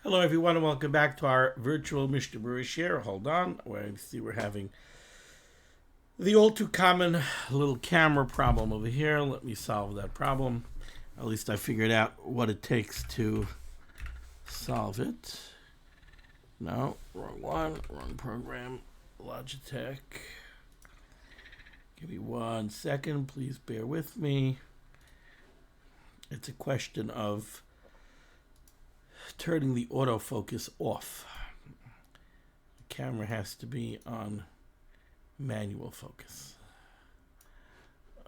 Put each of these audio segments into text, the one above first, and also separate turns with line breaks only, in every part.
Hello, everyone, and welcome back to our virtual Mishnah Berurah share. Hold on, we're having the all too common little camera problem over here. Let me solve that problem. At least I figured out what it takes to solve it. No, wrong one, wrong program. Logitech. Give me 1 second, please bear with me. It's a question of turning the autofocus off. The camera has to be on manual focus.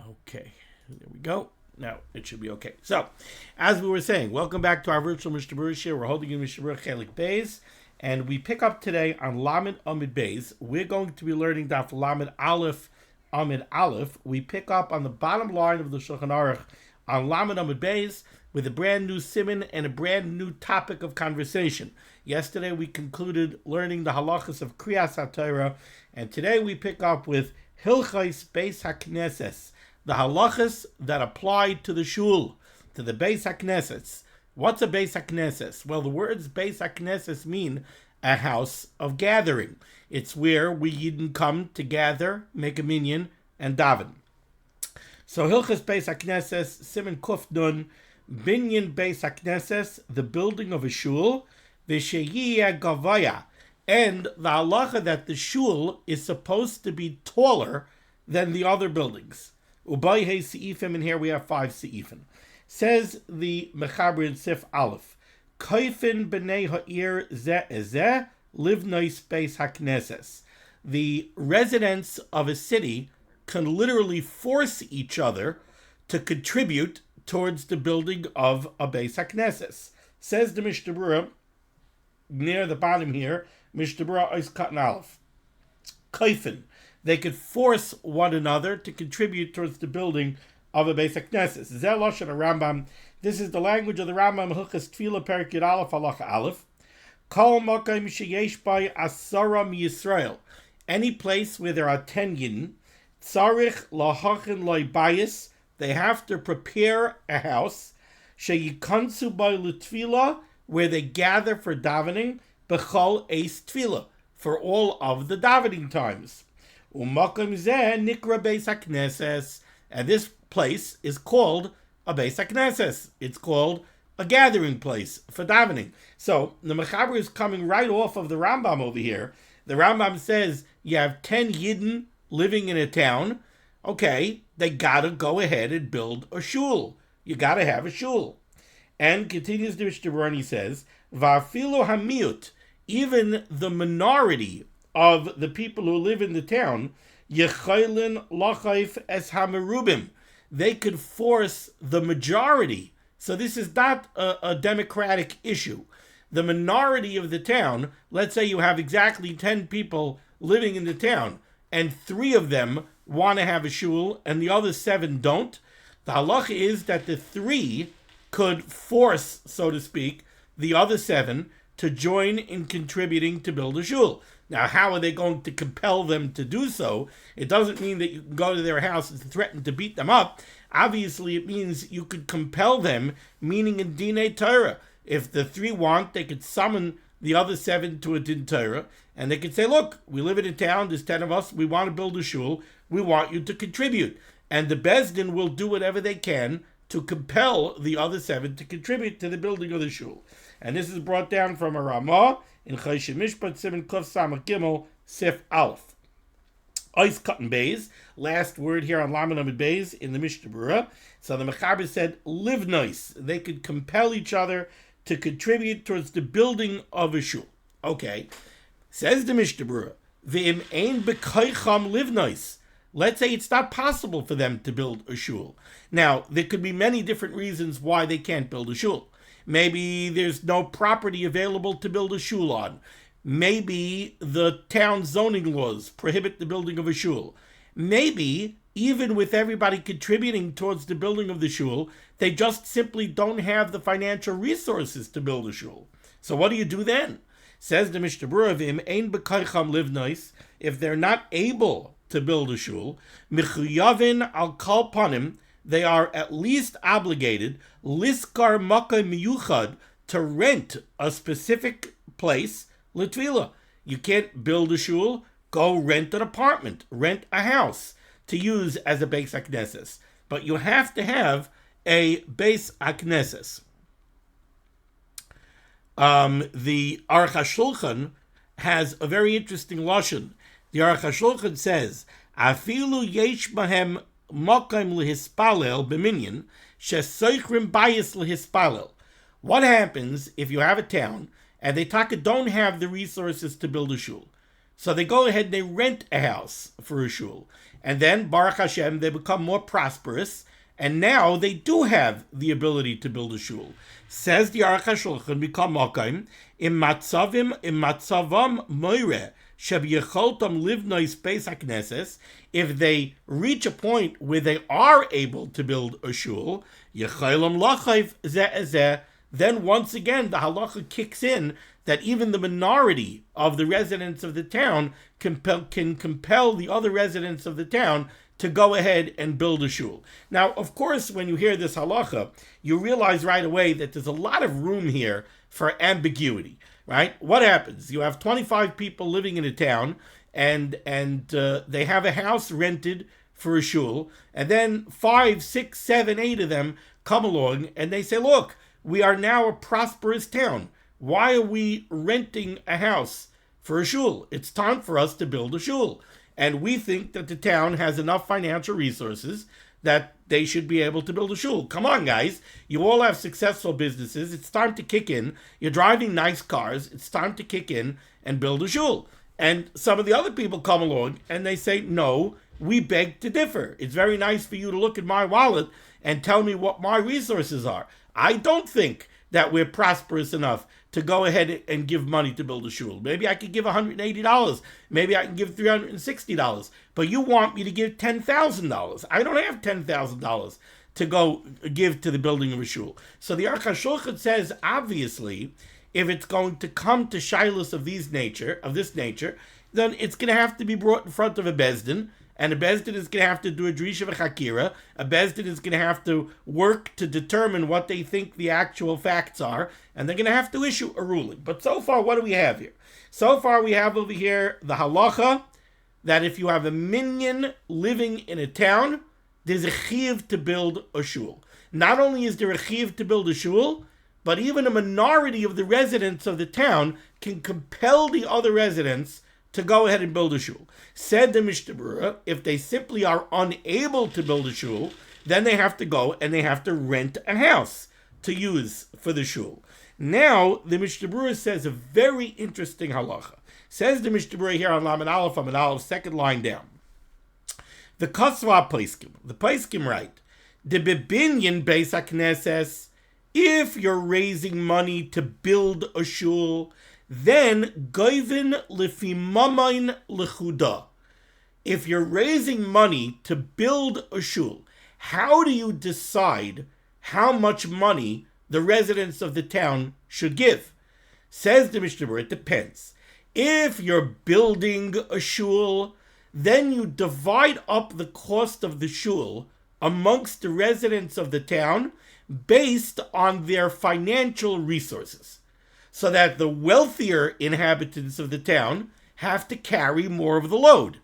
Okay, there we go. Now it should be okay. So, as we were saying, welcome back to our virtual Mishnah Berurah share. We're holding in Mishnah Berurah Chelik Beis, and we pick up today on limud Amid Beis. We're going to be learning Daf limud Aleph Amid Aleph. We pick up on the bottom line of the Shulchan Aruch on limud Amid Beis, with a brand new Siman and a brand new topic of conversation. Yesterday we concluded learning the halachos of Kriyas HaTorah, and today we pick up with halachos Bais HaKnesses, the halachos that apply to the shul, to the Bais HaKnesses. What's a Bais HaKnesses? Well, the words Bais HaKnesses mean a house of gathering. It's where we Yidden come to gather, make a minyan, and daven. So halachos Bais HaKnesses, Siman Kuf Nun, Binyan Bais HaKnesses, the building of a shul, v'sheyiyeh gavaya, and the halacha that the shul is supposed to be taller than the other buildings. Ubay he seifim, and here we have 5 seifim. Says the Mechaber in Sif Aleph, Kaifin b'nei ha'ir zeh livnois Bais HaKnesses. The residents of a city can literally force each other to contribute towards the building of a Bais HaKnesses. Says the Mishnah Berurah, near the bottom here, Mishnah Berurah Ois Katan Aleph. Kaifin, they could force one another to contribute towards the building of a Bais HaKnesses. Zeh Lashon Rambam. This is the language of the Rambam, Hilchos Tefillah Perek Yud Aleph Halacha Aleph. Kol makom sheyesh by asara miyisrael. Any place where there are 10 Yidden, tzarich lahachin loy bayis, they have to prepare a house, sheyikansu by l'tfila, where they gather for davening, b'chol eis tfila, for all of the davening times. Umakom zeh nikra Bais HaKnesses, and this place is called a Bais HaKnesses. It's called a gathering place for davening. So the Mechaber is coming right off of the Rambam over here. The Rambam says you have 10 Yidden living in a town. Okay, they gotta go ahead and build a shul. You gotta have a shul. And continues the Mishnah Berurah, he says, Va'afilu hamiut, even the minority of the people who live in the town, yechaylin lachayf es hamerubim, they could force the majority. So this is not a democratic issue. The minority of the town, let's say you have exactly 10 people living in the town, and 3 of them want to have a shul and the other 7 don't, the halacha is that the 3 could force, so to speak, the other 7 to join in contributing to build a shul. Now, how are they going to compel them to do so? It doesn't mean that you can go to their house and threaten to beat them up. Obviously, it means you could compel them, meaning in Dinei Torah. If the 3 want, they could summon the other 7 to a Din Torah, and they could say, look, we live in a town, there's 10 of us, we want to build a shul, we want you to contribute. And the Beis Din will do whatever they can to compel the other 7 to contribute to the building of the shul. And this is brought down from a Ramah in Choshen Mishpat, Siman Kuf Samach Gimel, Sif Aleph. Ois Katan Beis, last word here on limud Amid Beis in the Mishnah Berurah. So the Mechaber said, livnois, they could compel each other to contribute towards the building of a shul. Okay, says the Mishnah Berurah, V'im ein b'koicham livnois. Let's say it's not possible for them to build a shul. Now, there could be many different reasons why they can't build a shul. Maybe there's no property available to build a shul on. Maybe the town zoning laws prohibit the building of a shul. Maybe, even with everybody contributing towards the building of the shul, they just simply don't have the financial resources to build a shul. So what do you do then? Says the Mishnah Berurah, V'im ein b'koicham livnois, if they're not able to build a shul, michuyavin al kol panim, they are at least obligated, liskar makom miyuchad, to rent a specific place, l'tfila. You can't build a shul, go rent an apartment, rent a house to use as a Bais HaKnesses. But you have to have a Bais HaKnesses. The Aruch HaShulchan has a very interesting lashon. The Aruch HaShulchan says, "Afilu yesh bahem mokim lehispalel b'minyan shesoichrim bayis lehispalel." What happens if you have a town and they don't have the resources to build a shul? So they go ahead and they rent a house for a shul. And then, Baruch Hashem, they become more prosperous. And now they do have the ability to build a shul. Says the Aruch HaShulchan, become mokim, im matzavam moire, sheb'yecholtam livnois Bais HaKnesses, if they reach a point where they are able to build a shul, yecholam lachayv zeh, then once again the halacha kicks in that even the minority of the residents of the town can compel the other residents of the town to go ahead and build a shul. Now, of course, when you hear this halacha, you realize right away that there's a lot of room here for ambiguity, right? What happens? You have 25 people living in a town, and they have a house rented for a shul, and then 5, 6, 7, 8 of them come along, and they say, look, we are now a prosperous town. Why are we renting a house for a shul? It's time for us to build a shul. And we think that the town has enough financial resources that they should be able to build a shul. Come on, guys. You all have successful businesses. It's time to kick in. You're driving nice cars. It's time to kick in and build a shul. And some of the other people come along and they say, no, we beg to differ. It's very nice for you to look at my wallet and tell me what my resources are. I don't think that we're prosperous enough to go ahead and give money to build a shul. Maybe I could give $180. Maybe I can give $360. But you want me to give $10,000. I don't have $10,000 to go give to the building of a shul. So the Aruch HaShulchan says, obviously, if it's going to come to shilos of this nature, then it's going to have to be brought in front of a bezdin, and a bezdin is going to have to do a drisha v'chakira. A bezdin is going to have to work to determine what they think the actual facts are, and they're going to have to issue a ruling. But so far, what do we have here? So far, we have over here the halacha that if you have a minyan living in a town, there's a chiyuv to build a shul. Not only is there a chiyuv to build a shul, but even a minority of the residents of the town can compel the other residents to go ahead and build a shul. Said the Mishnah Berurah, if they simply are unable to build a shul, then they have to go and they have to rent a house to use for the shul. Now, the Mishnah Berurah says a very interesting halacha. Says the Mishnah Berurah here on Lamed Aleph, second line down. The Kasva Paiskim, the Paiskim write, the Bebinyan Bais HaKnesses, if you're raising money to build a shul, then goivin lefimamain lechuda. If you're raising money to build a shul, how do you decide how much money the residents of the town should give? Says the Mishnah Berurah, it depends. If you're building a shul, then you divide up the cost of the shul amongst the residents of the town based on their financial resources, so that the wealthier inhabitants of the town have to carry more of the load.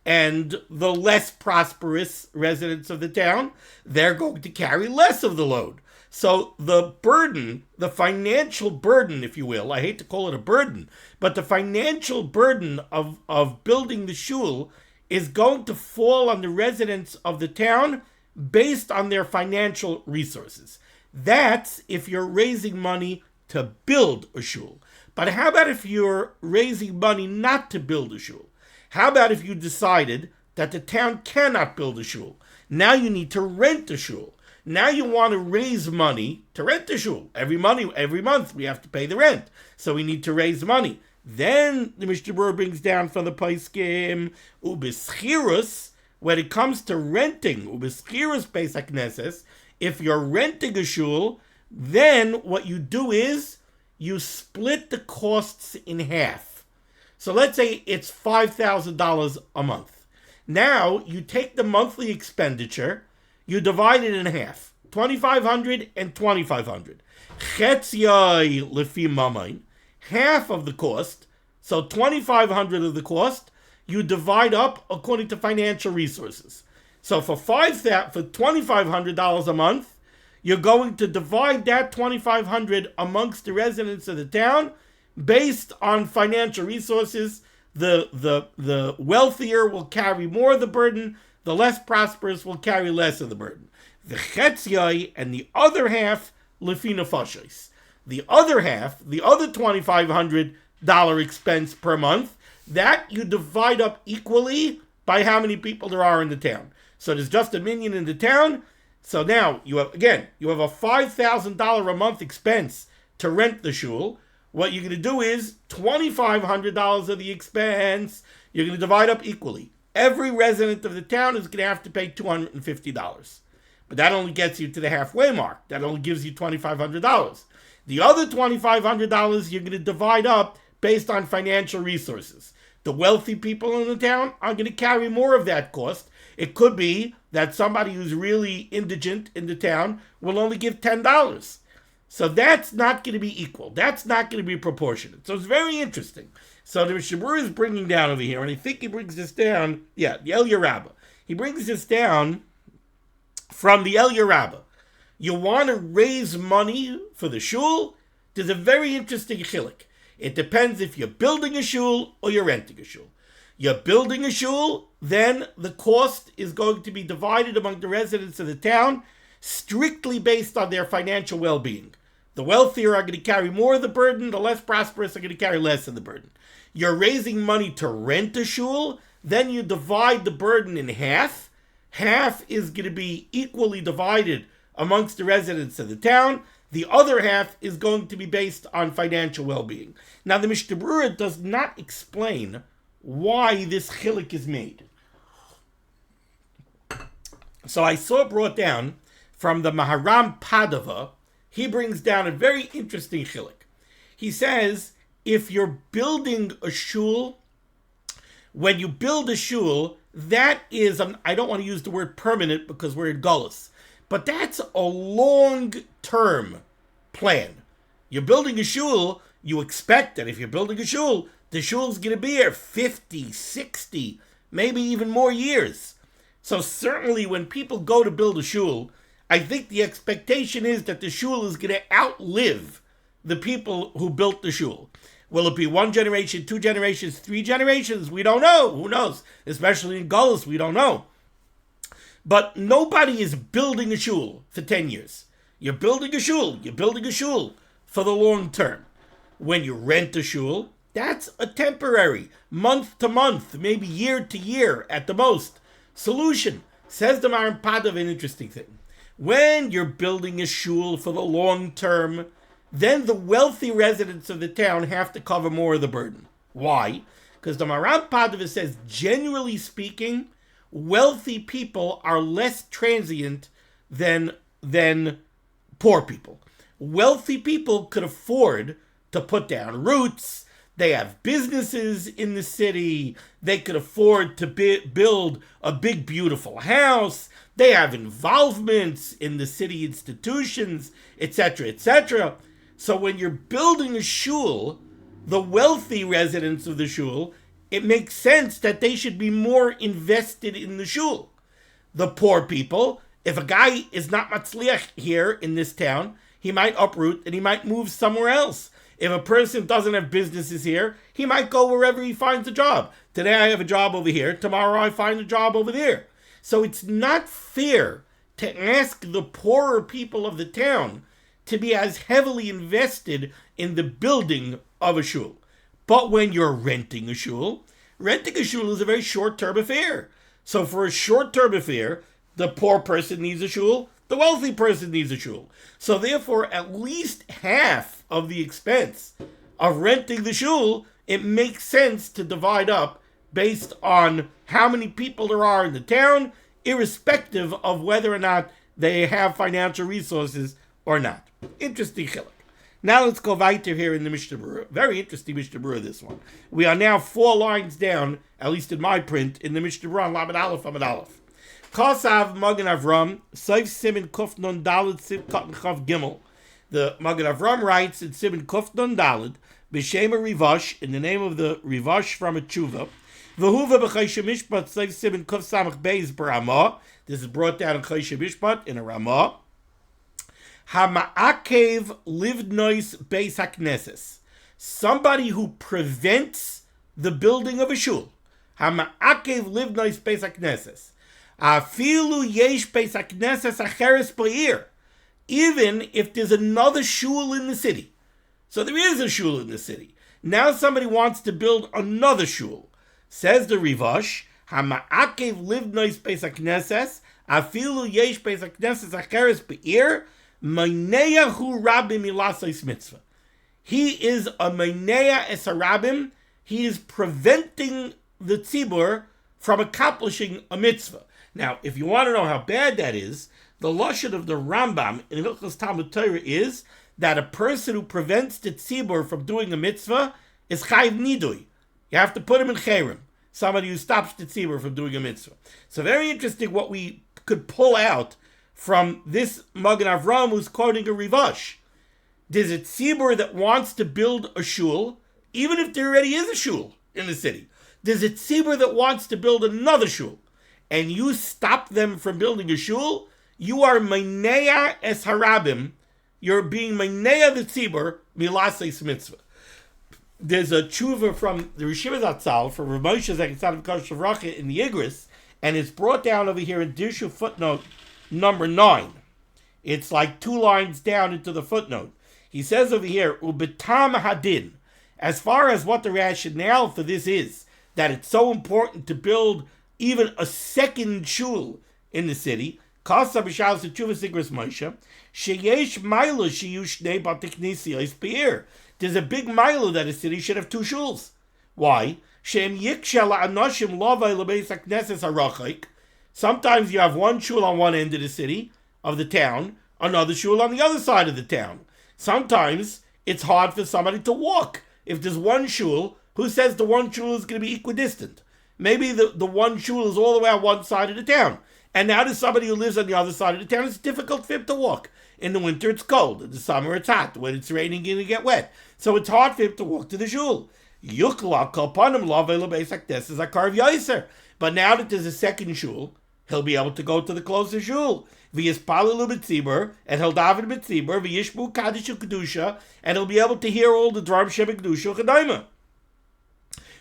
And the less prosperous residents of the town, they're going to carry less of the load. So the burden, the financial burden, if you will, I hate to call it a burden, but the financial burden of building the shul is going to fall on the residents of the town based on their financial resources. That's if you're raising money to build a shul. But how about if you're raising money not to build a shul? How about if you decided that the town cannot build a shul? Now you need to rent a shul. Now you want to raise money to rent a shul. Every month we have to pay the rent. So we need to raise money. Then the Mishnah Berurah brings down from the Paiskim, ubeschirus, when it comes to renting, ubeschirus Bais HaKnesses, if you're renting a shul, then what you do is you split the costs in half. So let's say it's $5,000 a month. Now you take the monthly expenditure, you divide it in half. 2,500 and 2,500. Chetziyai lefi mamain, half of the cost, so 2,500 of the cost, you divide up according to financial resources. So for $2,500 a month, you're going to divide that $2,500 amongst the residents of the town based on financial resources. The wealthier will carry more of the burden, the less prosperous will carry less of the burden. The chetziyai, and the other half, lefi nefashos. The other half, the other $2,500 expense per month, that you divide up equally by how many people there are in the town. So there's just a minion in the town. So now you have a $5,000 a month expense to rent the shul. What you're going to do is $2,500 of the expense, you're going to divide up equally. Every resident of the town is going to have to pay $250. But that only gets you to the halfway mark. That only gives you $2,500. The other $2,500 you're going to divide up based on financial resources. The wealthy people in the town are going to carry more of that cost. It could be that somebody who's really indigent in the town will only give $10. So that's not going to be equal. That's not going to be proportionate. So it's very interesting. So the Mishnah Berurah is bringing down over here, and I think he brings this down, the Eliyah Rabbah. He brings this down from the Eliyah Rabbah. You want to raise money for the shul? There's a very interesting chilek. It depends if you're building a shul or you're renting a shul. You're building a shul, then the cost is going to be divided among the residents of the town strictly based on their financial well-being. The wealthier are going to carry more of the burden, the less prosperous are going to carry less of the burden. You're raising money to rent a shul, then you divide the burden in half. Half is going to be equally divided amongst the residents of the town. The other half is going to be based on financial well-being. Now, the Mishnah Berurah does not explain why this chilek is made. So I saw it brought down from the Maharam Padava. He brings down a very interesting chilek. He says, if you're building a shul, when you build a shul, that is, I don't want to use the word permanent because we're in Gullus, but that's a long-term plan. You're building a shul, you expect that if you're building a shul, the shul's going to be here 50, 60, maybe even more years. So certainly when people go to build a shul, I think the expectation is that the shul is going to outlive the people who built the shul. Will it be 1 generation, 2 generations, 3 generations? We don't know. Who knows? Especially in Gullus, we don't know. But nobody is building a shul for 10 years. You're building a shul for the long term. When you rent a shul, that's a temporary, month to month, maybe year to year at the most, solution. Says the Maharam Padava, an interesting thing. When you're building a shul for the long term, then the wealthy residents of the town have to cover more of the burden. Why? Because the Maharam Padava says, generally speaking, wealthy people are less transient than poor people. Wealthy people could afford to put down roots. They have businesses in the city. They could afford to build a big, beautiful house. They have involvements in the city institutions, etc., etc. So when you're building a shul, the wealthy residents of the shul, it makes sense that they should be more invested in the shul. The poor people, if a guy is not matzliach here in this town, he might uproot and he might move somewhere else. If a person doesn't have businesses here, he might go wherever he finds a job. Today I have a job over here. Tomorrow I find a job over there. So it's not fair to ask the poorer people of the town to be as heavily invested in the building of a shul. But when you're renting a shul is a very short-term affair. So for a short-term affair, the poor person needs a shul, the wealthy person needs a shul. So therefore, at least half of the expense of renting the shul, it makes sense to divide up based on how many people there are in the town, irrespective of whether or not they have financial resources or not. Interesting chilek. Now let's go weiter here in the Mishnah Berurah. Very interesting Mishnah Berurah, this one. We are now 4 lines down, at least in my print, in the Mishnah Berurah on Lamed Aleph, Amud Aleph. Kosav Magen Avram, Seif Siman Kuf Nun Daled Siv Katan Chav Gimel. The Magen Avram writes in Siman Kuf Nun Daled, B'Shem Rivash, in the name of the Rivash from a tshuva. V'huva b'Choshe Mishpat Seif Siman Kuf Samach Beis B'Ramah. This is brought down in Choshe Mishpat in a Ramah. Hama'akev livnois Bais HaKnesses. Somebody who prevents the building of a shul. Hama'akev livnois Bais HaKnesses. Afilu yesh Bais HaKnesses acheres b'ir. Even if there's another shul in the city. So there is a shul in the city. Now somebody wants to build another shul. Says the Rivash, Hama'akev livnois Bais HaKnesses. Afilu yesh Bais HaKnesses acheres b'ir. Maineyahu rabim ilasos mitzvah. He is a maineya es harabim. He is preventing the tzibur from accomplishing a mitzvah. Now, if you want to know how bad that is, the lashon of the Rambam in Hilchos Talmud Torah is that a person who prevents the tzibur from doing a mitzvah is chayv nidui. You have to put him in cherem. Somebody who stops the tzibur from doing a mitzvah. So very interesting what we could pull out from this Magen Avram who's quoting a Rivash. There's a tzibur that wants to build a shul, even if there already is a shul in the city. There's a tzibur that wants to build another shul, and you stop them from building a shul, you are maineya es harabim. You're being maineya the tzibur milases mitzvah. There's a tshuva from the Rishiva Zatzal, from Rav Moshe Zechatzad Kodesh Livracha in the Igris, and it's brought down over here in Dirshu footnote number 9. It's like 2 lines down into the footnote. He says over here, Ubetam hadin, as far as what the rationale for this is, that it's so important to build even a second shul in the city, Kasa b'shal s'tshuva sigras Moshe, sheyesh milo sheyu shnei bati knisiyos be'ir. There's a big milo that a city should have 2 shuls. Why? Shem yikshel anoshim lovay lebeis haknesses harachik. Sometimes you have one shul on one end of the city, of the town, another shul on the other side of the town. Sometimes it's hard for somebody to walk. If there's one shul, who says the one shul is going to be equidistant? Maybe the one shul is all the way on one side of the town. And now there's somebody who lives on the other side of the town. It's difficult for him to walk. In the winter it's cold. In the summer it's hot. When it's raining, you're going to get wet. So it's hard for him to walk to the shul. But now that there's a second shul, he'll be able to go to the closest shul. V'yispalalu b'tzibur, and he'll daven b'tzibur, v'yishbu kadishu kedusha, and he'll be able to hear all the drum sheba kedusha chedayma.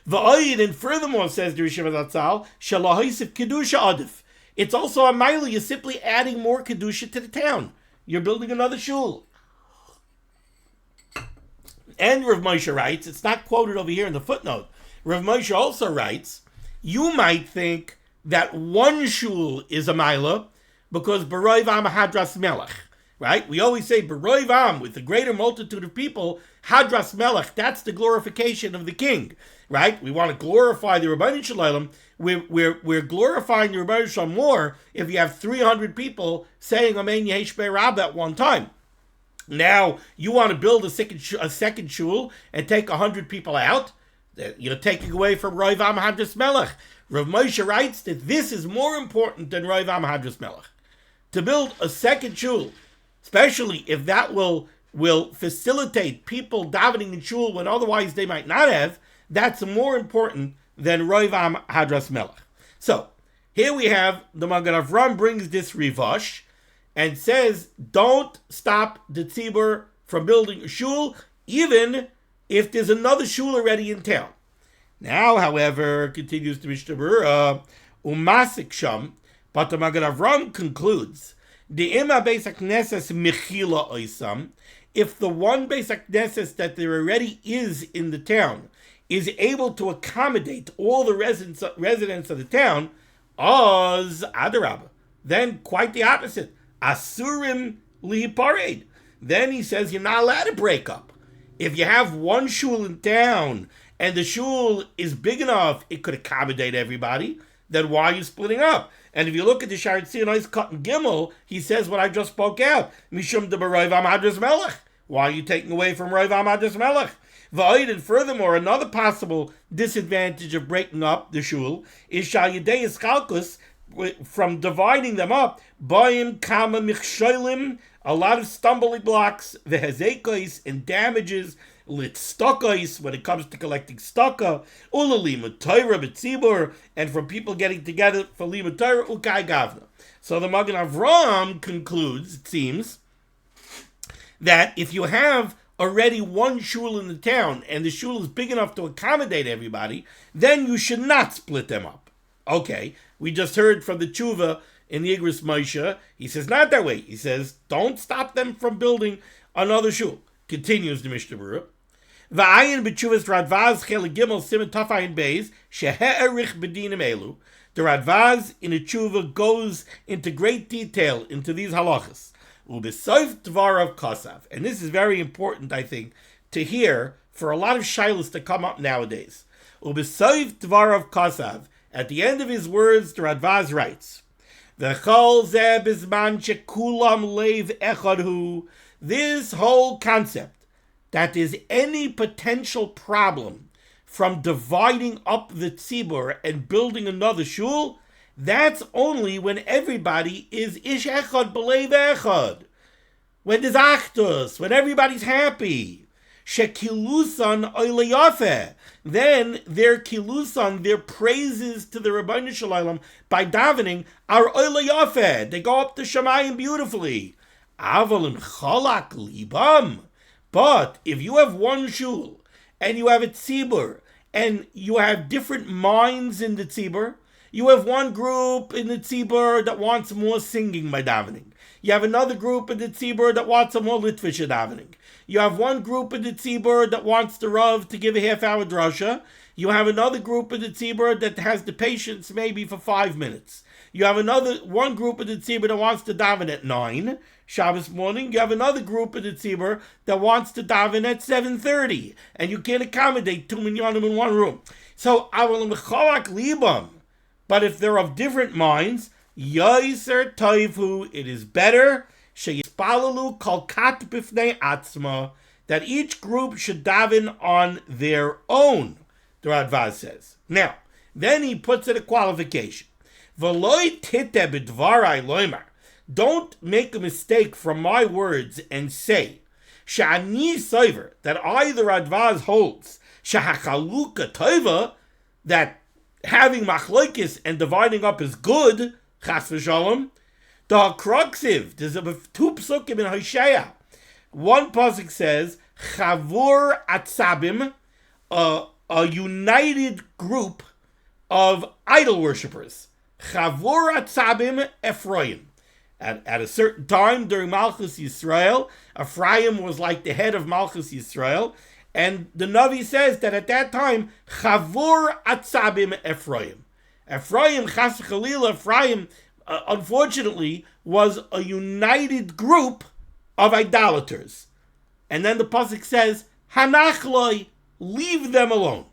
V'ayid, and furthermore, says the Rishiva Zatzal, shalahisif kedusha adif. It's also a mile. You're simply adding more kedusha to the town. You're building another shul. And Rav Moshe writes, it's not quoted over here in the footnote. Rav Moshe also writes, you might think that one shul is a mila because B'roiv Am Hadras Melech, right? We always say B'roiv Am, with the greater multitude of people, Hadras Melech, that's the glorification of the king, right? We want to glorify the Rebbeinu Shalom. We're glorifying the Rebbeinu Shalom more if you have 300 people saying Amen Yehesh Be'Rab at one time. Now, you want to build a second shul and take 100 people out? You're taking away from Roiv Am Hadras Melech. Rav Moshe writes that this is more important than Roiv Am Hadras Melech. To build a second shul, especially if that will facilitate people davening in shul when otherwise they might not have, that's more important than Roiv Am Hadras Melech. So, here we have the Magen Avram brings this Rivash and says, don't stop the tzibur from building a shul, even if there's another shul already in town. Now, however, continues the Mishnah Berurah, umasik sham, but the Magen Avram concludes, the ima Bais HaKnesses mechila oisam, if the one Bais HaKnesses that there already is in the town is able to accommodate all the residents of the town, oz adarab, then quite the opposite, asurim lihipared. Then he says you're not allowed to break up. If you have one shul in town and the shul is big enough, it could accommodate everybody, then why are you splitting up? And if you look at the Sharet Sinai's Cut and Gimel, he says what I just spoke out. Mishum de B'Roiv Am Hadras Melech. Why are you taking away from Roiv Am Hadras Melech? V'ayid, and furthermore, another possible disadvantage of breaking up the shul is Shal Yedei Ischalkus, from dividing them up, Bayim Kama Michsholim, a lot of stumbling blocks, the Hezekos and damages, Litstokos, when it comes to collecting staka, Ula limud Torah b'tzibur, and from people getting together for limud Torah, Ukai Gavna. So the Magen Avraham concludes, it seems, that if you have already one shul in the town, and the shul is big enough to accommodate everybody, then you should not split them up. Okay, we just heard from the tshuva in the Igros Moshe. He says, not that way. He says, don't stop them from building another shul. Continues the Mishnah Berurah. V'ayin b'tshuvas Radvaz chelik gimel siman tafayin beis shehe'erich b'dinim elu. The Radvaz in a tshuva goes into great detail into these halachos. U'b'soif dvarav kosav. And this is very important, I think, to hear for a lot of shilos that come up nowadays. U'b'soif dvarav kosav. At the end of his words, the Radvaz writes, V'chol zeh bizman shekulam leiv echad hu. This whole concept that there's any potential problem from dividing up the tzibur and building another shul, that's only when everybody is ish echad b'leiv echad. When there's achdus, when everybody's happy. Shekilusan oileyafeh. Then their kilusan, their praises to the Rebbeinu Shalom by davening are oileyafeh. They go up to Shemayim beautifully. Aval cholak libam. But if you have one shul and you have a tzibur and you have different minds in the tzibur, you have one group in the tzibur that wants more singing by davening. You have another group in the tzibur that wants a more litvish davening. You have one group in the tzibur that wants the Rav to give a half-hour drasha. You have another group in the tzibur that has the patience maybe for 5 minutes. You have one group in the tzibur that wants to daven at 9 Shabbos morning. You have another group in the tzibur that wants to daven at 7:30, and you can't accommodate 2 minyanim in one room. So avalim cholak libam. But if they're of different minds, yoiser toivu, it is better sheyispalalu kolkat bifnei atzma, that each group should daven on their own. The Radvaz says. Now, then he puts in a qualification. V'loi tite b'dvarai loimer. Don't make a mistake from my words and say, Sha'ani soiver, that I, the Radvaz, holds, Sha'hachaluka toiva, that having machlokes and dividing up is good, chas v'shalom. The hakruxiv, there's two psukim in Hosea. One pasuk says, Chavur atzabim, a united group of idol worshippers. Chavur atzabim Ephraim. At a certain time during Malchus Yisrael, Ephraim was like the head of Malchus Yisrael, and the Navi says that at that time, Chavur atzabim Ephraim. Ephraim, chas v'chalila, Ephraim, unfortunately, was a united group of idolaters. And then the pasuk says, Hanachloi, leave them alone.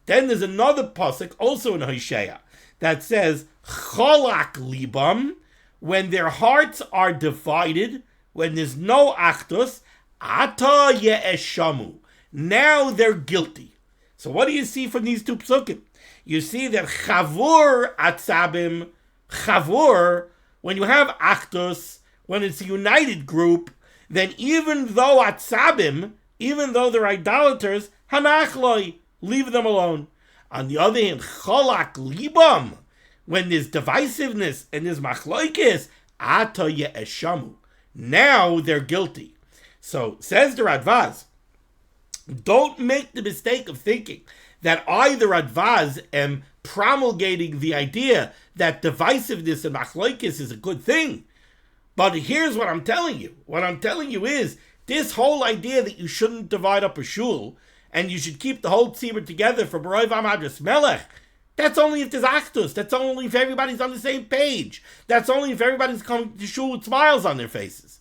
Then there's another pasuk, also in Hosea, that says, Cholak libam, when their hearts are divided, when there's no achdus, ata ye'eshamu. Now they're guilty. So what do you see from these two psukim? You see that chavur atzabim, chavur, when you have achdus, when it's a united group, then even though atzabim, even though they're idolaters, hanachloi, leave them alone. On the other hand, cholak libam, when there's divisiveness and there's machlokes, ata ye'eshamu. Now they're guilty. So, says the Radvaz, don't make the mistake of thinking that I, the Radvaz, am promulgating the idea that divisiveness and machlokes is a good thing. But here's what I'm telling you. What I'm telling you is, this whole idea that you shouldn't divide up a shul, and you should keep the whole tzibur together for B'roi V'Amadras Melech, that's only if there's achdus. That's only if everybody's on the same page. That's only if everybody's coming to shul with smiles on their faces.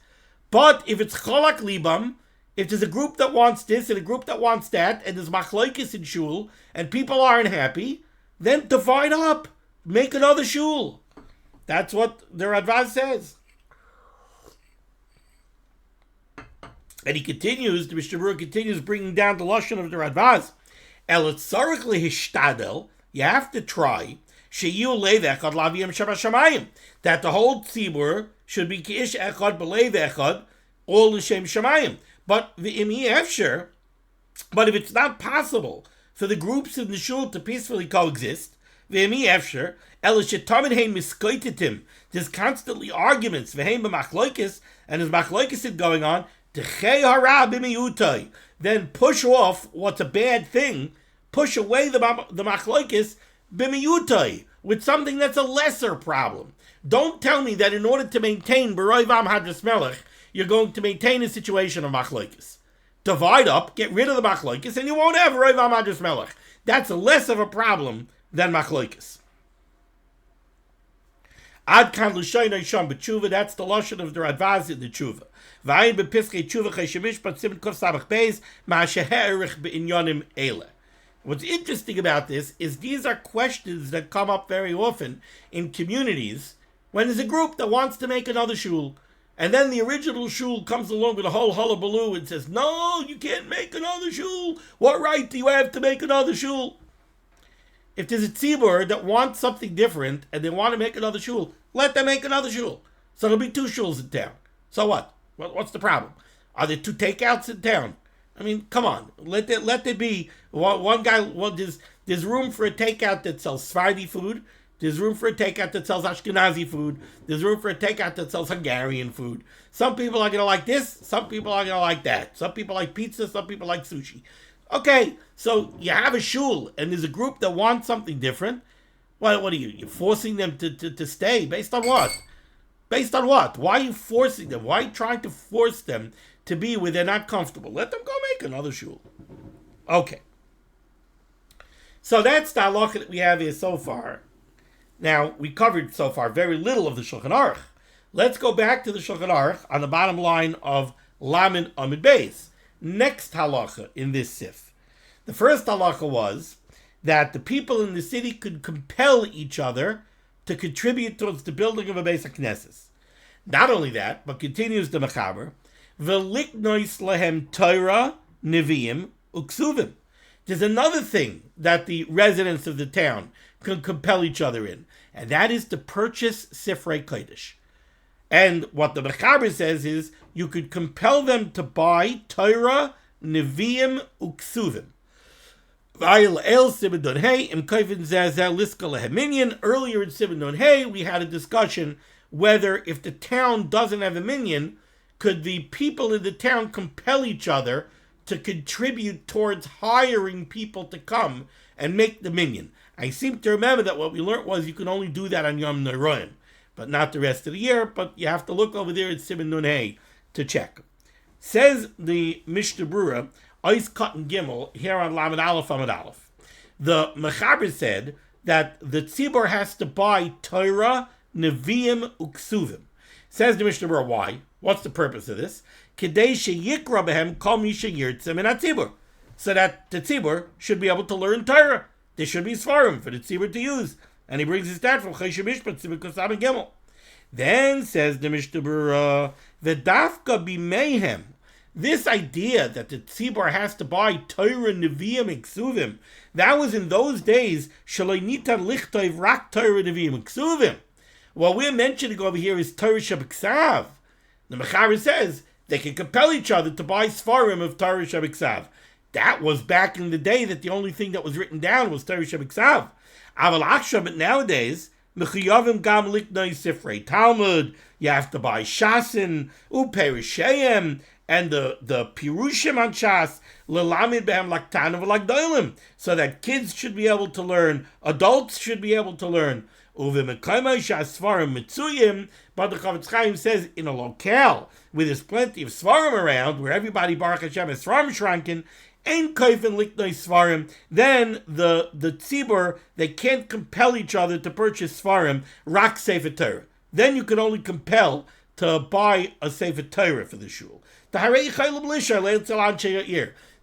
But if it's cholak libam, if there's a group that wants this and a group that wants that, and there's machlokes in shul, and people aren't happy, then divide up. Make another shul. That's what the Radvaz says. And he continues, the Mishnah Berurah continues bringing down the lashon of the Radvaz. El tzarich lehishtadel, you have to try, that the whole tzibur should be ki'ish echad b'leiv echad, all l'shem shamayim. But if it's not possible for the groups in the shul to peacefully coexist, there's constantly arguments, and there's machloikis going on, then push off what's a bad thing, push away the machloikis b'miyutai, with something that's a lesser problem. Don't tell me that in order to maintain B'roivam Hadras Melech, you're going to maintain a situation of machloikis. Divide up, get rid of the machloikis, and you won't have B'roivam Hadras Melech. That's less of a problem than machloikis. Ad kan l'shoynoi sham b'tshuva, that's the lashon of the Radvaz in the tshuva. V'ayin b'piskei tshuva cheshemish but siman kuf samach beis ma'asheherich b'inyonim eile. What's interesting about this is these are questions that come up very often in communities when there's a group that wants to make another shul, and then the original shul comes along with a whole hullabaloo and says, no, you can't make another shul. What right do you have to make another shul? If there's a tzibur that wants something different and they want to make another shul, let them make another shul. So there'll be 2 shuls in town. So what? What's the problem? Are there 2 takeouts in town? I mean, come on. Let there be one guy. There's room for a takeout that sells Sephardi food. There's room for a takeout that sells Ashkenazi food. There's room for a takeout that sells Hungarian food. Some people are going to like this. Some people are going to like that. Some people like pizza. Some people like sushi. Okay, so you have a shul, and there's a group that wants something different. What are you? You're forcing them to stay? Based on what? Based on what? Why are you forcing them? Why are you trying to force them to be where they're not comfortable? Let them go make another shul. Okay. So that's the halacha that we have here so far. Now, we covered so far very little of the Shulchan Aruch. Let's go back to the Shulchan Aruch on the bottom line of Lamed Amid Beis. Next halacha in this sif. The first halacha was that the people in the city could compel each other to contribute towards the building of a Bais HaKnesses. Not only that, but continues the Mechaber, V'liknois lehem Torah, Neviim, Uksuvim. There's another thing that the residents of the town can compel each other in, and that is to purchase Sifrei Kodesh. And what the Mechaber says is, you could compel them to buy Torah, Neviim, Uksuvim. Earlier in Siman Nun Hey, we had a discussion whether if the town doesn't have a minyan, could the people in the town compel each other to contribute towards hiring people to come and make the minyan. I seem to remember that what we learned was you can only do that on Yom Noroim, but not the rest of the year, but you have to look over there at Siman Nun Hey to check. Says the Mishnah Berurah, Ois Cotton Gimel, here on Lamed Aleph Amud Aleph. The Mechaber said that the tzibur has to buy Torah, Neviim, Uksuvim. Says the Mishnah Berurah, why? What's the purpose of this? Kedei sheyikra behem kol mi sheyirtzeh min hatzibur. So that the tzibur should be able to learn Torah. There should be svarim for the tzibur to use. And he brings his stat from Chesed Mishpat, Tzibur Kosam Gimel. Then says the Mishnah Berurah, V'dafka b'meihem. This idea that the tzibur has to buy Torah, Neviim, Uksuvim, that was in those days, Shaloi nitan lichtov rak Torah, Neviim, Uksuvim. What we're mentioning over here is Torah Shabiksav. The Mechaber says they can compel each other to buy Svarim of Torah Shabiksav. That was back in the day that the only thing that was written down was Torah Shabiksav. Aval Achshav, but nowadays, Mechiyavim gam liknoi Sifrei Talmud, you have to buy Shasin, Uperishayim, and the Pirushim on Shas, Lelamid Behem Laktanav Lagdoilim, so that kids should be able to learn, adults should be able to learn. But the Chavetz Chaim says in a locale where there's plenty of Svarim around, where everybody Baruch Hashem is Svarim shranken, ain't kaifin liknoi Svarim, then the tzibur, they can't compel each other to purchase Svarim, rak Sefer Torah. Then you can only compel to buy a Sefer Torah for the shul.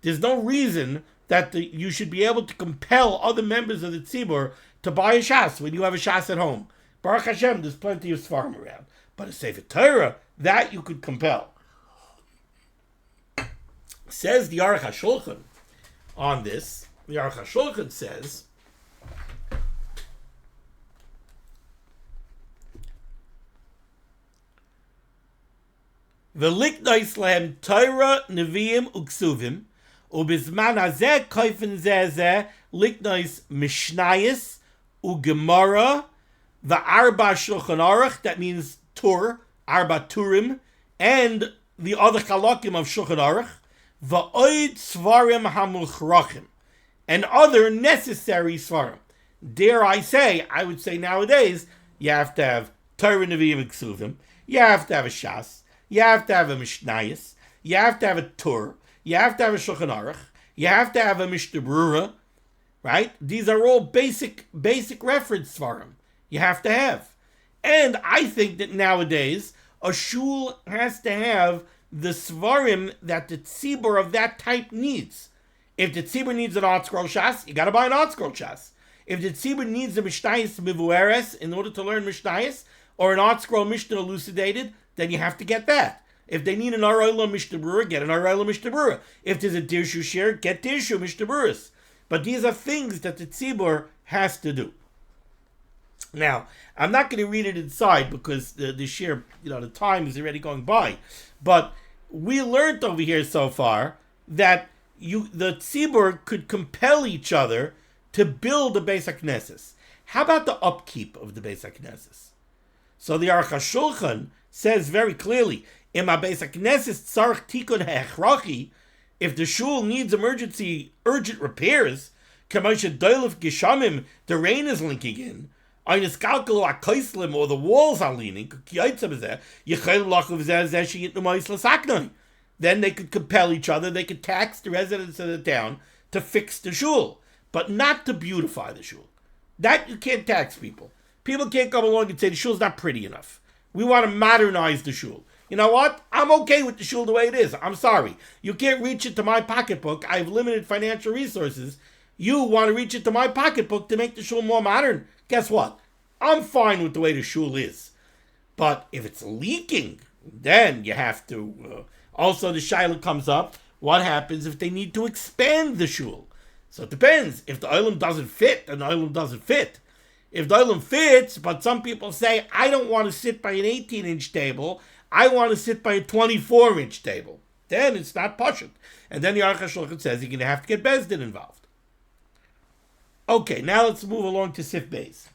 There's no reason that you should be able to compel other members of the tzibur to buy a shas when you have a shas at home. Baruch Hashem, there's plenty of svarim around. But a Sefer Torah, that you could compel. Says the Aruch HaShulchan on this, the Aruch HaShulchan says V'liknois lehem Torah, Neviim, Uksuvim, ubizman hazeh koifen zeh liknois Mishnayis, Ugemara, V'arba Shulchan Aruch, that means Tur, Arba Turim, and the other halakim of Shulchan Aruch, V'oid Svarim HaMuchrachim, and other necessary Svarim. Dare I say, I would say nowadays, you have to have Torah, Nevi'im, Ksuvim, you have to have a Shas, you have to have a Mishnayis, you have to have a Tur, you have to have a Shulchan Aruch, you have to have a Mishnah Berurah, right? These are all basic reference Svarim you have to have. And I think that nowadays, a shul has to have the Svarim that the tzibur of that type needs. If the tzibur needs an art scroll Shas, you got to buy an art scroll Shas. If the tzibur needs a Mishnayis Mivueres in order to learn Mishnayis, or an art scroll Mishnah elucidated, then you have to get that. If they need an Arayla Mishnah Berurah, get an Arayla Mishnah Berurah. If there's a Dirshu share, get Dirshu Mishnah Berurahs. But these are things that the tzibur has to do. Now, I'm not going to read it inside because the share, the time is already going by. But we learned over here so far that the tzibur could compel each other to build the Bais HaKnesses. How about the upkeep of the Bais HaKnesses? So the Aruch HaShulchan says very clearly, "Im Bais HaKnesses tzarich tikun hechrachi," if the shul needs urgent repairs, kamoshe doilef geshamim, the rain is linking in, eines kalkulu akoislim, or the walls are leaning, then they could compel each other, they could tax the residents of the town to fix the shul, but not to beautify the shul. That you can't tax people. People can't come along and say the shul's not pretty enough. We want to modernize the shul. You know what? I'm okay with the shul the way it is. I'm sorry. You can't reach into my pocketbook. I have limited financial resources. You want to reach into my pocketbook to make the shul more modern. Guess what? I'm fine with the way the shul is. But if it's leaking, then you have to... also, the shaila comes up. What happens if they need to expand the shul? So it depends. If the olam doesn't fit, then the olam doesn't fit. If the olam fits, but some people say, I don't want to sit by an 18-inch table, I want to sit by a 24-inch table, then it's not pashut. And then the Aruch HaShulchan says you're going to have to get Beis Din involved. Okay, now let's move along to Sif Beis.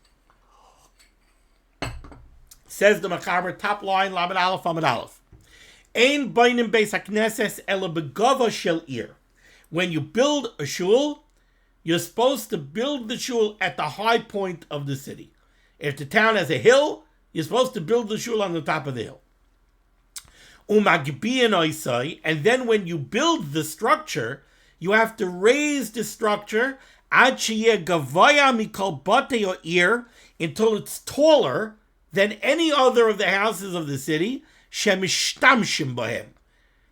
Says the Machaber, top line, Lamed Aleph, Amud Aleph. Ein bainim Bais HaKnesses ela begava shel ir. When you build a shul, you're supposed to build the shul at the high point of the city. If the town has a hill, you're supposed to build the shul on the top of the hill. And then when you build the structure, you have to raise the structure until it's taller than any other of the houses of the city.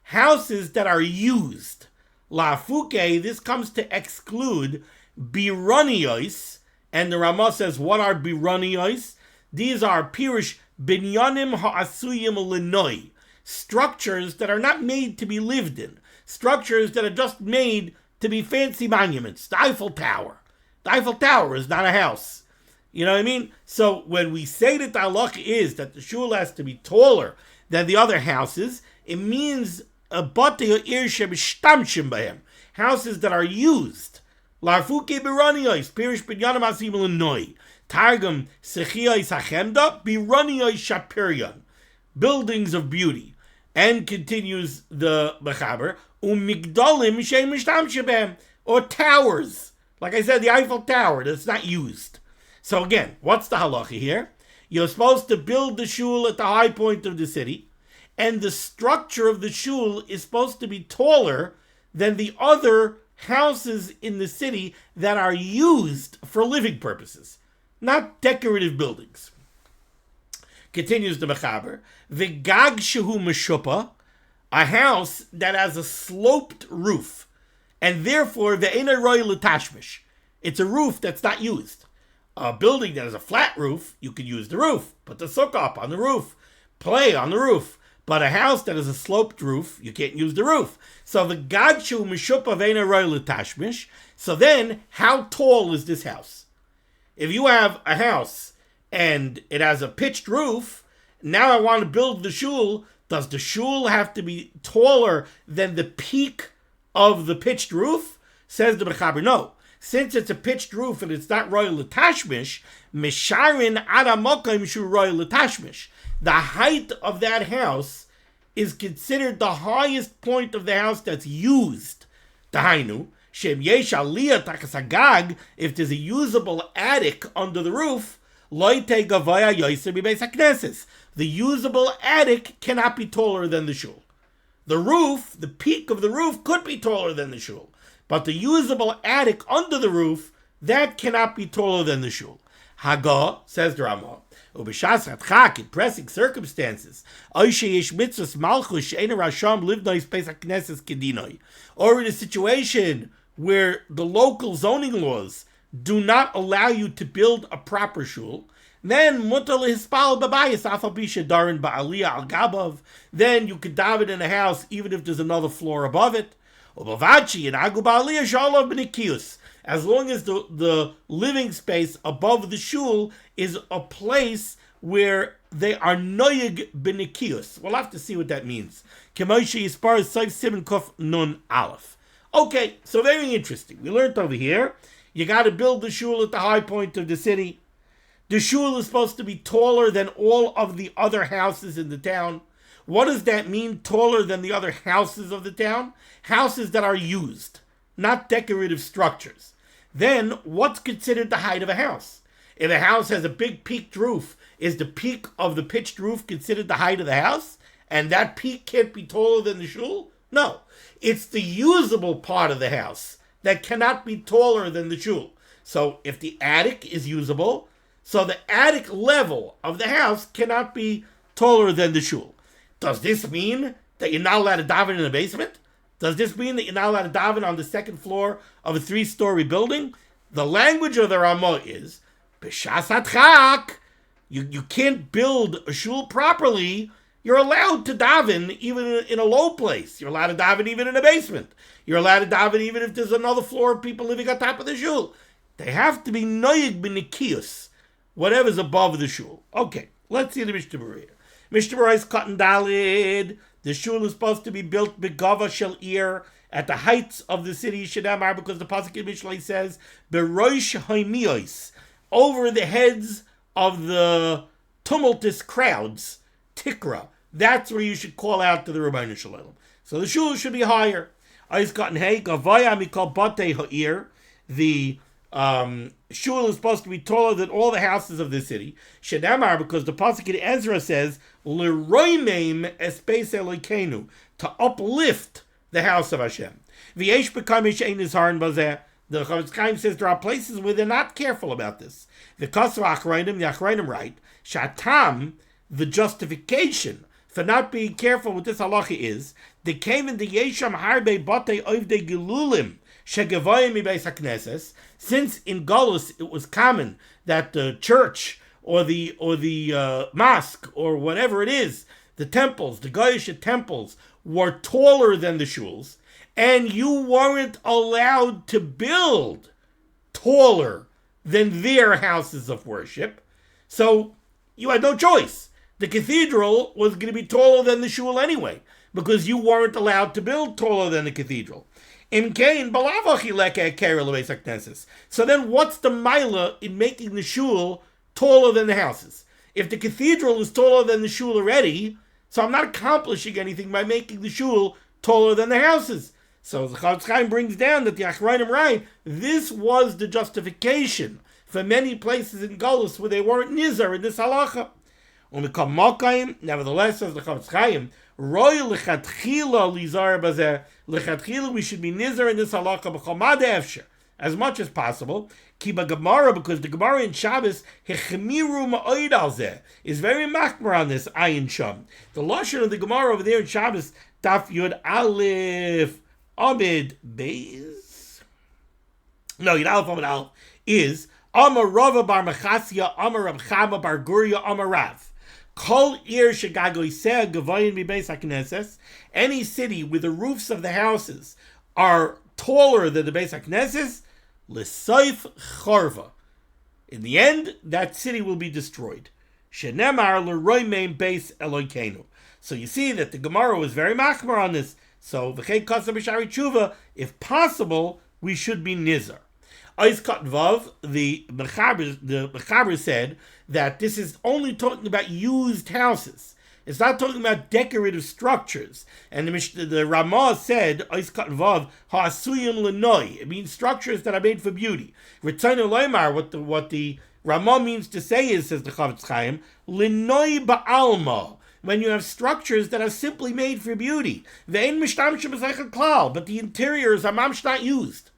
Houses that are used. La'afuke, this comes to exclude biranios, and the Ramah says, what are biranios? These are pirush binyanim ha'asuyim linoi, structures that are not made to be lived in, structures that are just made to be fancy monuments. The Eiffel Tower. The Eiffel Tower is not a house. You know what I mean? So when we say that the halakha is that the shul has to be taller than the other houses, it means houses that are used. Larfuke biranios, pirish binyanim asim l'noi. Targum sechiyos hachemda biranios shapirion, buildings of beauty. And continues the Mechaber, umigdalim shem mishtamshe behem, or towers. Like I said, the Eiffel Tower that's not used. So again, what's the halacha here? You're supposed to build the shul at the high point of the city, and the structure of the shul is supposed to be taller than the other houses in the city that are used for living purposes, not decorative buildings. Continues the Mechaber, v'gag shehu meshupa, a house that has a sloped roof, and therefore ve'ena roy l'tashmish. It's a roof that's not used. A building that has a flat roof, you can use the roof, put the sukkah up on the roof, play on the roof. But a house that has a sloped roof, you can't use the roof. So the gadshu mishupa ve'ena roy l'tashmish. So then, how tall is this house? If you have a house and it has a pitched roof, now I want to build the shul Does the shul have to be taller than the peak of the pitched roof? Says the Mechaber, no. Since it's a pitched roof and it's not royal l'tashmish, misharin adamokim shu royal l'tashmish. The height of that house is considered the highest point of the house that's used. Dahainu, shem yesh aliyah tachas hagag, if there's a usable attic under the roof, loite gavaya yoser mi Bais HaKnesses. The usable attic cannot be taller than the shul. The roof, the peak of the roof, could be taller than the shul. But the usable attic under the roof, that cannot be taller than the shul. Haga, says the Ramah, Ubishas Ratchak, in pressing circumstances, Oishe Mitzvahs Malchus, She'ena Rasham, Livnois Bais HaKnesses Kedinoi. Or in a situation where the local zoning laws do not allow you to build a proper shul, then mutal hispal babayis afabisha darin ba'aliyah al gabav. Then you could daven in a house even if there's another floor above it. Ubavachi and agu ba'aliyah shalav b'nikius. As long as the living space above the shul is a place where they are noyig b'nikius. We'll have to see what that means. Kemoshi yispar saif siman kuf nun aleph. Okay, so very interesting. We learned over here, you got to build the shul at the high point of the city. The shul is supposed to be taller than all of the other houses in the town. What does that mean, taller than the other houses of the town? Houses that are used, not decorative structures. Then, what's considered the height of a house? If a house has a big peaked roof, is the peak of the pitched roof considered the height of the house? And that peak can't be taller than the shul? No. It's the usable part of the house that cannot be taller than the shul. So, if the attic is usable, so the attic level of the house cannot be taller than the shul. Does this mean that you're not allowed to daven in the basement? Does this mean that you're not allowed to daven on the second floor of a 3-story building? The language of the Ramah is, B'shas hatchak, you can't build a shul properly. You're allowed to daven even in a low place. You're allowed to daven even in a basement. You're allowed to daven even if there's another floor of people living on top of the shul. They have to be noyig b'nikius, whatever's above the shul. Okay, let's see the Mishnah Berurah. Mishnah Berurah is cotton dalid. The shul is supposed to be built begava shel ir, at the heights of the city Shadamar, because the pasuk in Mishlei says beroish haimiyos, over the heads of the tumultuous crowds. Tikra. That's where you should call out to the Rebbeinu Shalom. So the shul should be higher. Is cotton hey gavaya mikol bate ha'ir. The shul is supposed to be taller than all the houses of the city. Shedamar, because the pasuk in Ezra says, "L'roimeim es beis Elokeinu," to uplift the house of Hashem. V'yesh b'kamish ein izharin bazeh. The Chavetz Chaim says there are places where they're not careful about this. The Achronim write, Shatam, the justification for not being careful with this halacha is, they came in the Yesham Harbe Bate Oivde Gilulim, Shegavoyim mi Bais HaKnesses. Since in Golus it was common that the church or the mosque or whatever it is, the temples, the Goyish temples, were taller than the shuls, and you weren't allowed to build taller than their houses of worship, so you had no choice. The cathedral was going to be taller than the shul anyway, because you weren't allowed to build taller than the cathedral. So then what's the milah in making the shul taller than the houses? If the cathedral is taller than the shul already, so I'm not accomplishing anything by making the shul taller than the houses. So the Chavetz Chaim brings down that the Achronim write, this was the justification for many places in Golus where they weren't nizar in this halacha. Nevertheless, says the Chavetz Chaim, Roy lechatchila lizar bazeh. Lechatchila, we should be nizar in this halacha b'chomad efsher, as much as possible. Kiba Gemara, because the Gemara in Shabbos hechemiru ma'oid al zeh is very machmer on this ayin sham. The lashon of the Gemara over there in Shabbos Daf Yud Aleph Amid Beis. No, Yud Aleph Amid Aleph is Amar Rava bar Mechasya Amar Rab Chama bar Guria Amar Rav. Kol ir shegagoiseh gavoyin mi Bais HaKnesses. Any city where the roofs of the houses are taller than the Bais HaKnesses, l'soif chorva. In the end, that city will be destroyed. Shenemar l'roimein beis Elokeinu. So you see that the Gemara was very machmir on this. So v'chei kasam b'shari tshuva, if possible, we should be nizar. Ois kat vav, the Mechaber said that this is only talking about used houses. It's not talking about decorative structures. And the Ramah said, Ois kat vav, ha'asuyim l'noi. It means structures that are made for beauty. Ritzaynu loymar, what the Ramah means to say is, says the Chavetz Chaim, l'noi ba'alma. When you have structures that are simply made for beauty. Ve'en mishtamshim b'zeichel klal, but the interiors are mamsh not used.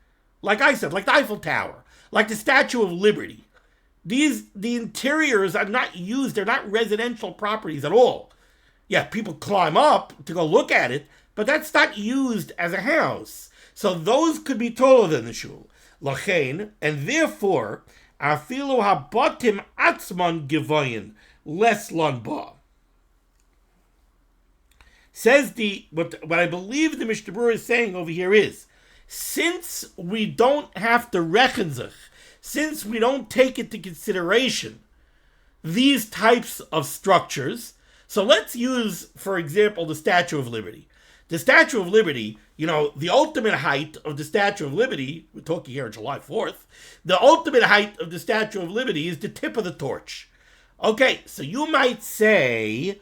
Like I said, like the Eiffel Tower, like the Statue of Liberty. The interiors are not used, they're not residential properties at all. Yeah, people climb up to go look at it, but that's not used as a house. So those could be taller than the shul. Lachein, and therefore, afilu habatim atzman gevoyin, less lanba. Says what I believe the Mishnah Berurah is saying over here is, since we don't have to rechenzach, since we don't take into consideration these types of structures, so let's use, for example, the Statue of Liberty. The Statue of Liberty, the ultimate height of the Statue of Liberty, we're talking here on July 4th, the ultimate height of the Statue of Liberty is the tip of the torch. Okay, so you might say,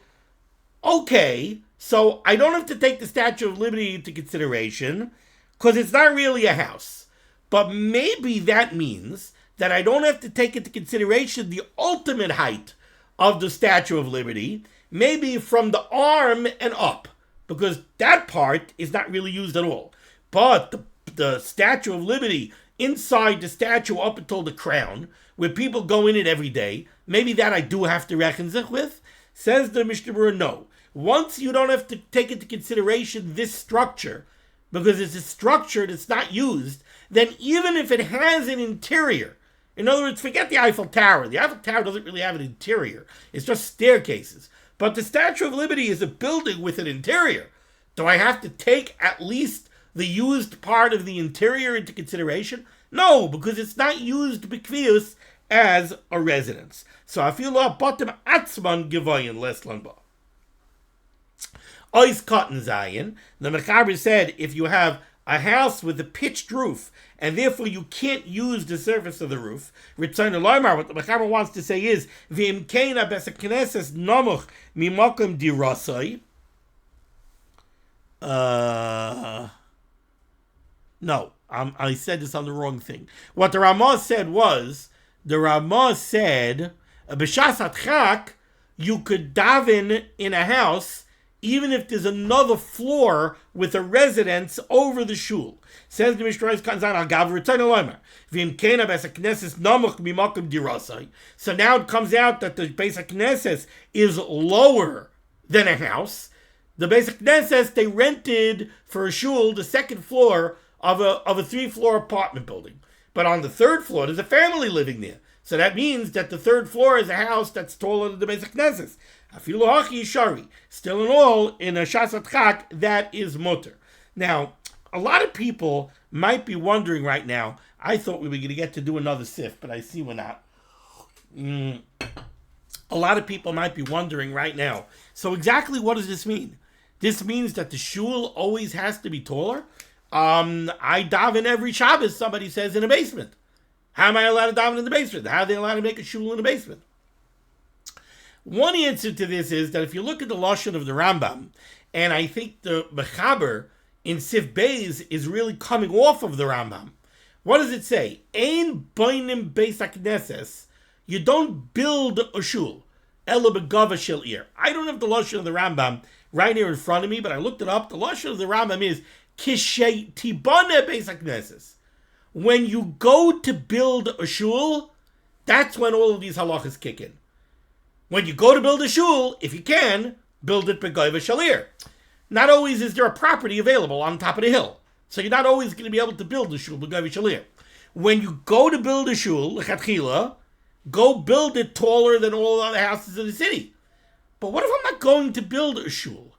okay, so I don't have to take the Statue of Liberty into consideration because it's not really a house. But maybe that means that I don't have to take into consideration the ultimate height of the Statue of Liberty, maybe from the arm and up, because that part is not really used at all. But the Statue of Liberty, inside the statue up until the crown, where people go in it every day, maybe that I do have to reckon with. Says the Mishnah Berurah, no. Once you don't have to take into consideration this structure, because it's a structure that's not used, then even if it has an interior, in other words, forget the Eiffel Tower. The Eiffel Tower doesn't really have an interior. It's just staircases. But the Statue of Liberty is a building with an interior. Do I have to take at least the used part of the interior into consideration? No, because it's not used b'kvius as a residence. So I feel like bottom atzman gevoyin less lanba. Ois cotton zayin. The Mechaber said if you have a house with a pitched roof and therefore you can't use the surface of the roof, Ritzaynu loymar, what the Mechaber wants to say is v'im keina Bais HaKnesses nomuch mimakom dirasai. No, I said this on the wrong thing. What the Ramah said was, b'shas hatchak, you could daven in a house even if there's another floor with a residence over the shul. Says the Mishnah Berurah, so now it comes out that the Bais HaKnesses is lower than a house. The Bais HaKnesses, they rented for a shul the second floor of a 3-floor apartment building. But on the third floor, there's a family living there. So that means that the third floor is a house that's taller than the Bais HaKnesses. Afilu hachi shari. Still in all, in a shasat chak, that is mutter. Now, a lot of people might be wondering right now, I thought we were going to get to do another sif, but I see we're not. A lot of people might be wondering right now, so exactly what does this mean? This means that the shul always has to be taller? I daven every Shabbos, somebody says, in a basement. How am I allowed to daven in the basement? How are they allowed to make a shul in the basement? One answer to this is that if you look at the Lashon of the Rambam, and I think the Mechaber in Sif Beis is really coming off of the Rambam. What does it say? Ein boinim Bais HaKnesses. You don't build a shul. Ela begava shel ir. I don't have the Lashon of the Rambam right here in front of me, but I looked it up. The Lashon of the Rambam is Kishay tibane Bais HaKnesses. When you go to build a shul, that's when all of these halachos kick in. When you go to build a shul, if you can, build it begava shalir. Not always is there a property available on top of the hill. So you're not always going to be able to build a shul begava shalir. When you go to build a shul, lechatchila, go build it taller than all the other houses in the city. But what if I'm not going to build a shul?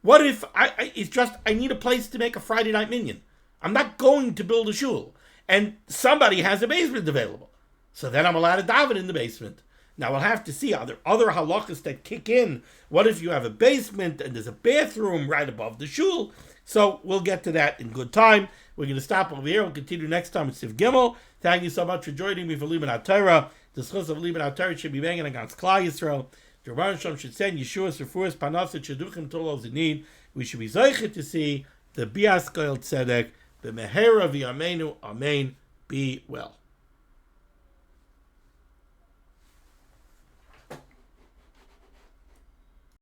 What if it's just I need a place to make a Friday night minyan? I'm not going to build a shul. And somebody has a basement available. So then I'm allowed to daven in the basement. Now we'll have to see, are there other halachos that kick in? What if you have a basement and there's a bathroom right above the shul? So we'll get to that in good time. We're going to stop over here. We'll continue next time with Siv Gimel. Thank you so much for joining me for limud HaTorah. The schus of limud HaTorah should be banging against Klal Yisrael. The Rebbeinu Shalom should send Yeshua's refuahs panasat sheduchim to those in need. We should be zoichet to see the bias koil tzedek, the mehera v'yameinu, amen. Be well.